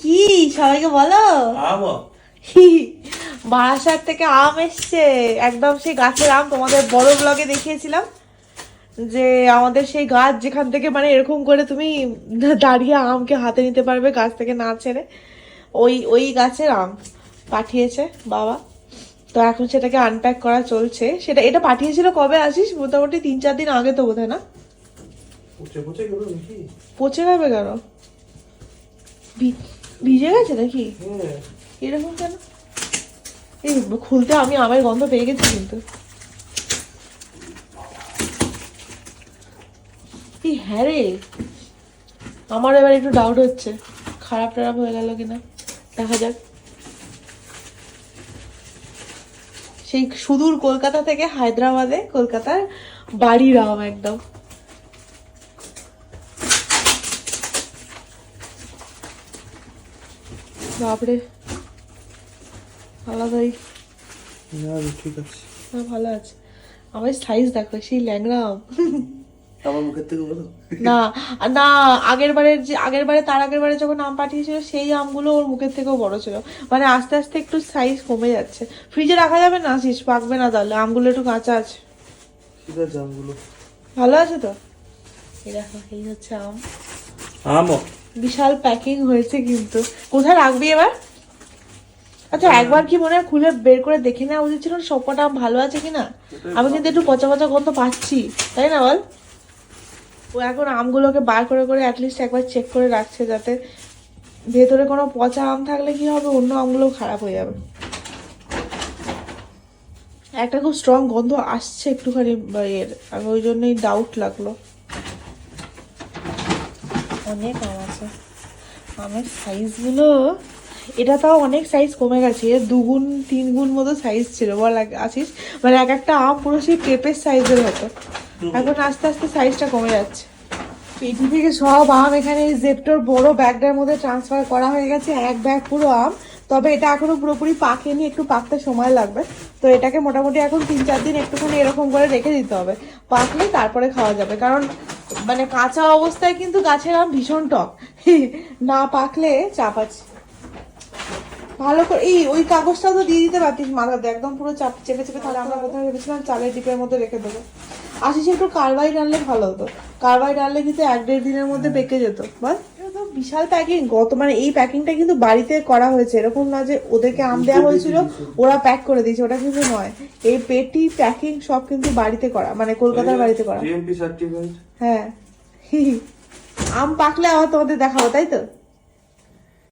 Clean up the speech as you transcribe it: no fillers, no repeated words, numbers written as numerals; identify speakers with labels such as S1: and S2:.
S1: কি সবাইকে বলো, বারাসাত থেকে আম এসছে একদম সেই গাছের আম। তোমাদের বড় ব্লগে দেখিয়েছিলাম যে আমাদের সেই গাছ যেখান থেকে মানে এরকম করে তুমি দাঁড়িয়ে আমকে হাতে নিতে পারবে গাছ থেকে না ছেড়ে, ওই গাছের আম পাঠিয়েছে বাবা। তো এখন সেটাকে আনপ্যাক করা চলছে। এটা পাঠিয়েছিল কবে আসিস? মোটামুটি 3-4 দিন আগে তো বোধ হয় না? পচে যাবে কেন? ভিজে গেছে নাকি এরকম কেন? এই খুলতে আমি আমের গন্ধ পেয়ে গেছি কিন্তু। হ্যাঁ রে, আমার এবার একটু ডাউট হচ্ছে খারাপ টারাপ হয়ে গেল কিনা, দেখা যাক। সেই সুদূর কলকাতা থেকে হায়দ্রাবাদে, কলকাতার বাড়ির আম একদম। বাপরে, আলাদাই।
S2: ঠিক আছে,
S1: ভালো আছে। আমার সাইজ দেখো, সেই ল্যাংড়া আম।
S2: আমার মুখের থেকে বলো
S1: না না, তার আগের বারে যখন আম পাঠিয়েছিল সেই আমগুলো ওর মুখের থেকেও বড় ছিল। মানে আস্তে আস্তে একটু সাইজ কমে যাচ্ছে। ফ্রিজে রাখা যাবে না, আসিস পাকবে না তাহলে। আমগুলো একটু কাঁচা আছে।
S2: ঠিক আছে, আমগুলো
S1: ভালো আছে তো? এই দেখো, এই হচ্ছে আম।
S2: আমও
S1: বিশাল প্যাকিং হয়েছে কিন্তু। কোথায় রাখবি এবার? আচ্ছা, একবার কি মনে হয় খুলে বের করে দেখে নেওয়া উচিত ছিল সবকটা আম ভালো আছে কিনা। আমি কিন্তু একটু পচা পচা গন্ধ পাচ্ছি, তাই না বল? ও এখন আমগুলোকে বার করে করে অ্যাটলিস্ট একবার চেক করে রাখছে, যাতে ভেতরে কোনো পচা আম থাকলে কি হবে, অন্য আমগুলো খারাপ হয়ে যাবে। একটা খুব স্ট্রং গন্ধ আসছে একটুখানি এর, আমি ওই জন্যই ডাউট লাগলো। অনেক আম আছে। আমের সাইজগুলো, এটা তাও অনেক সাইজ কমে গেছে। 2 গুণ 3 গুণ মতো সাইজ ছিল বল আছিস। মানে এক একটা আম পুরো সেই পেঁপের সাইজের হতো, এখন আস্তে আস্তে সাইজটা কমে যাচ্ছে। পেটি থেকে সব আম এখানে জেপ্টোর বড় ব্যাগটার মধ্যে ট্রান্সফার করা হয়ে গেছে, এক ব্যাগ পুরো আম। তবে এটা এখনো পুরোপুরি পাকেনি, একটু পাকতে সময় লাগবে। তো এটাকে মোটামুটি এখন 3-4 দিন একটুখানি এরকম করে রেখে দিতে হবে, পাকলে তারপরে খাওয়া যাবে। কারণ মানে কাঁচা অবস্থায় কিন্তু গাছের আম ভীষণ টক, না পাকলে চাপ আছে। ভালো করে ওই কাগজটাও তো দিয়ে দিতে পারতিস মাথাতে, একদম পুরো চেপে চেপে। তাহলে আমরা কোথায় ভেবেছিলাম চালের ডিপের মধ্যে রেখে দেবো। আসিস একটু কার্বাইড আনলে ভালো হতো। কার্বাইড আনলে কিন্তু 1-1.5 দিনের মধ্যে পেকে যেত বল। তো বিশাল প্যাকিং, মানে এই প্যাকিংটা কিন্তু বাড়িতে করা হয়েছে, এরকম না যে ওদেরকে আম দেওয়া হয়েছিল ওরা প্যাক করে দিয়েছে, ওটা কিন্তু নয়। এই পেটি প্যাকিং সব কিন্তু বাড়িতে করা, মানে কলকাতার বাড়িতে করা।
S2: GMP certified.
S1: হ্যাঁ, আম পাকলে আবার তোমাদের দেখাবো, তাই তো?